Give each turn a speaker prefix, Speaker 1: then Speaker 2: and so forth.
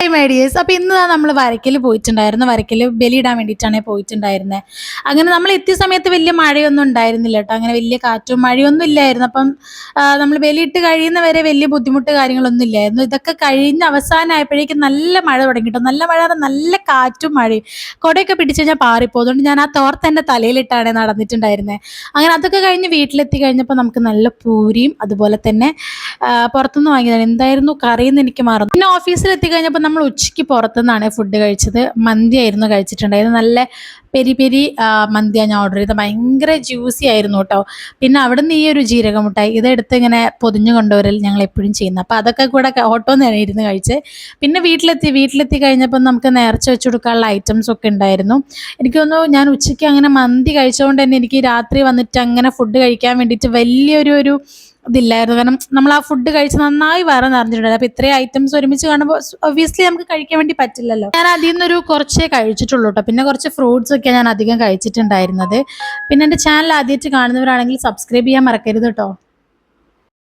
Speaker 1: Hi my dears. അപ്പോൾ ഇന്ന് നമ്മൾ വരയ്ക്കൽ പോയിട്ടുണ്ടായിരുന്നു. വരയ്ക്കൽ ബലിയിടാൻ വേണ്ടിയിട്ടാണ് പോയിട്ടുണ്ടായിരുന്നത്. അങ്ങനെ നമ്മൾ എത്തിയ സമയത്ത് വലിയ മഴയൊന്നും ഉണ്ടായിരുന്നില്ല കേട്ടോ. അങ്ങനെ വലിയ കാറ്റും മഴയൊന്നും ഇല്ലായിരുന്നു. അപ്പം നമ്മൾ ബലിയിട്ട് കഴിയുന്നവരെ വലിയ ബുദ്ധിമുട്ട് കാര്യങ്ങളൊന്നും ഇല്ലായിരുന്നു. ഇതൊക്കെ കഴിഞ്ഞ് അവസാനമായപ്പോഴേക്കും നല്ല മഴ തുടങ്ങി കേട്ടോ. നല്ല മഴ, നല്ല കാറ്റും മഴയും. കുടയൊക്കെ പിടിച്ച് കഴിഞ്ഞാൽ പാറിപ്പോ. അതുകൊണ്ട് ഞാൻ ആ തോർത്ത് എൻ്റെ തലയിലിട്ടാണ് നടന്നിട്ടുണ്ടായിരുന്നത്. അങ്ങനെ അതൊക്കെ കഴിഞ്ഞ് വീട്ടിലെത്തി കഴിഞ്ഞപ്പോൾ നമുക്ക് നല്ല പൂരിയും അതുപോലെ തന്നെ പുറത്തുനിന്ന് വാങ്ങിയതാണ്. എന്തായിരുന്നു കറിയെന്ന് എനിക്ക് മറന്നു. പിന്നെ ഓഫീസിലെത്തി കഴിഞ്ഞപ്പോൾ നമ്മൾ ഉച്ചയ്ക്ക് പുറത്തുനിന്നാണ് ഫുഡ് കഴിച്ചത്. മന്തിയായിരുന്നു കഴിച്ചിട്ടുണ്ടായിരുന്നത്. നല്ല പെരി പെരി മന്തിയാണ് ഞാൻ ഓർഡർ ചെയ്തത്. ഭയങ്കര ജ്യൂസി ആയിരുന്നു കേട്ടോ. പിന്നെ അവിടെ നിന്ന് ഈ ഒരു ജീരകമുട്ടായി ഇതെടുത്ത് ഇങ്ങനെ പൊതിഞ്ഞു കൊണ്ടുവരൽ ഞങ്ങൾ എപ്പോഴും ചെയ്യുന്നത്. അപ്പോൾ അതൊക്കെ കൂടെ ഓട്ടോന്ന് ഇരുന്ന് കഴിച്ച്. പിന്നെ വീട്ടിലെത്തി കഴിഞ്ഞപ്പോൾ നമുക്ക് നേർച്ച വെച്ച് കൊടുക്കാനുള്ള ഐറ്റംസ് ഒക്കെ ഉണ്ടായിരുന്നു. എനിക്ക് തോന്നുന്നു ഞാൻ ഉച്ചയ്ക്ക് അങ്ങനെ മന്തി കഴിച്ചുകൊണ്ട് തന്നെ എനിക്ക് രാത്രി വന്നിട്ട് അങ്ങനെ ഫുഡ് കഴിക്കാൻ വേണ്ടിയിട്ട് വലിയൊരു ഇതില്ലായിരുന്നു. കാരണം നമ്മൾ ആ ഫുഡ് കഴിച്ച് നന്നായി വയറ് നിറഞ്ഞിട്ടുണ്ടായിരുന്നു. അപ്പോൾ ഇത്രയും ഐറ്റംസ് ഒരുമിച്ച് കാണുമ്പോൾ ഒബ്വിയസ്ലി നമുക്ക് കഴിക്കാൻ വേണ്ടി പറ്റില്ലല്ലോ. ഞാൻ അതിൽ നിന്നൊരു കുറച്ചേ കഴിച്ചിട്ടുള്ളൂ കേട്ടോ. പിന്നെ കുറച്ച് ഫ്രൂട്ട്സ് ഒക്കെ ഞാൻ അധികം കഴിച്ചിട്ടുണ്ടായിരുന്നത്. പിന്നെ എൻ്റെ ചാനൽ ആദ്യമായിട്ട് കാണുന്നവരാണെങ്കിൽ സബ്സ്ക്രൈബ് ചെയ്യാൻ മറക്കരുത് കേട്ടോ.